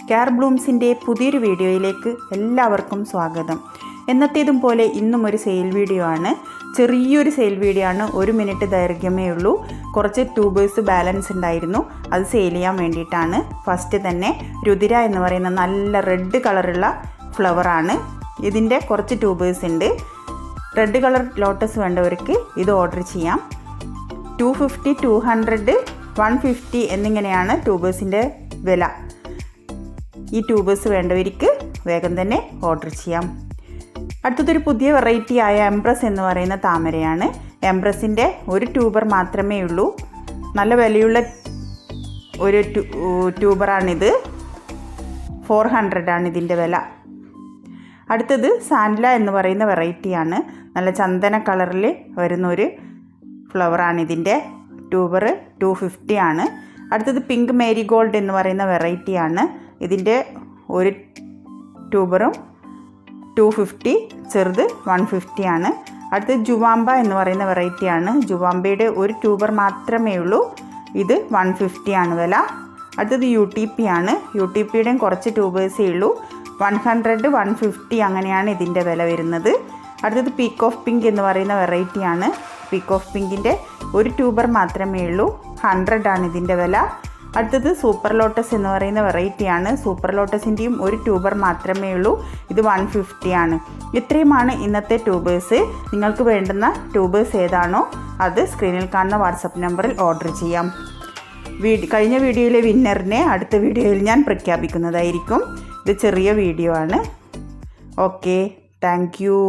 Care ബ്ലൂംസിൻ്റെ പുതിയൊരു വീഡിയോയിലേക്ക് എല്ലാവർക്കും സ്വാഗതം. എന്നത്തേതും പോലെ ഇന്നും ഒരു സെയിൽ വീഡിയോ ആണ്. ചെറിയൊരു സെയിൽ വീഡിയോ ആണ്, 1 മിനിറ്റ് ദൈർഘ്യമേ ഉള്ളൂ. കുറച്ച് ട്യൂബേഴ്സ് ബാലൻസ് ഉണ്ടായിരുന്നു, അത് സെയിൽ ചെയ്യാൻ വേണ്ടിയിട്ടാണ്. ഫസ്റ്റ് തന്നെ രുതിര എന്ന് പറയുന്ന നല്ല റെഡ് കളറുള്ള ഫ്ലവറാണ്. ഇതിൻ്റെ കുറച്ച് ട്യൂബേഴ്സ് ഉണ്ട്. റെഡ് കളർ ലോട്ടസ് വേണ്ടവർക്ക് ഇത് ഓർഡർ ചെയ്യാം. 250, 200, 150 എന്നിങ്ങനെയാണ് ട്യൂബേഴ്സിൻ്റെ വില. ഈ ട്യൂബേഴ്സ് വേണ്ടവർക്ക് വേഗം തന്നെ ഓർഡർ ചെയ്യാം. അടുത്തതൊരു പുതിയ വെറൈറ്റി ആയ എംപ്രസ് എന്ന് പറയുന്ന താമരയാണ്. എംപ്രസിൻ്റെ ഒരു ട്യൂബർ മാത്രമേ ഉള്ളൂ. നല്ല വിലയുള്ള ഒരു ട്യൂബറാണിത്. 400 ആണ് ഇതിൻ്റെ വില. അടുത്തത് സാൻഡല എന്ന് പറയുന്ന വെറൈറ്റിയാണ്. നല്ല ചന്ദന കളറിൽ വരുന്ന ഒരു ഫ്ലവറാണ്. ഇതിൻ്റെ ട്യൂബർ 250 ആണ്. അടുത്തത് പിങ്ക് മേരിഗോൾഡ് എന്ന് പറയുന്ന വെറൈറ്റിയാണ്. ഇതിൻ്റെ ഒരു ട്യൂബറും 250, ചെറുത് 150 ആണ്. അടുത്തത് ജുവാമ്പ എന്ന് പറയുന്ന വെറൈറ്റിയാണ്. ജുവാമ്പയുടെ ഒരു ട്യൂബർ മാത്രമേ ഉള്ളൂ. ഇത് 150 ആണ് വില. അടുത്തത് UTP ആണ്. UTPയുടെയും കുറച്ച് ട്യൂബേഴ്സേ ഉള്ളൂ. 100, 150 അങ്ങനെയാണ് ഇതിൻ്റെ വില വരുന്നത്. അടുത്തത് പീക്ക് ഓഫ് പിങ്ക് എന്ന് പറയുന്ന വെറൈറ്റിയാണ്. പീക്ക് ഓഫ് പിങ്കിൻ്റെ ഒരു ട്യൂബർ മാത്രമേ ഉള്ളൂ. 100 ആണ് ഇതിൻ്റെ വില. അടുത്തത് സൂപ്പർ ലോട്ടസ് എന്ന് പറയുന്ന വെറൈറ്റിയാണ്. സൂപ്പർ ലോട്ടസിൻ്റെയും ഒരു ട്യൂബർ മാത്രമേ ഉള്ളൂ. ഇത് 150 ആണ്. ഇത്രയുമാണ് ഇന്നത്തെ ട്യൂബേഴ്സ്. നിങ്ങൾക്ക് വേണ്ടുന്ന ട്യൂബേഴ്സ് ഏതാണോ അത് സ്ക്രീനിൽ കാണുന്ന വാട്സപ്പ് നമ്പറിൽ ഓർഡർ ചെയ്യാം. കഴിഞ്ഞ വീഡിയോയിലെ വിന്നറിനെ അടുത്ത വീഡിയോയിൽ ഞാൻ പ്രഖ്യാപിക്കുന്നതായിരിക്കും. ഇത് ചെറിയ വീഡിയോ ആണ്. Okay, thank you.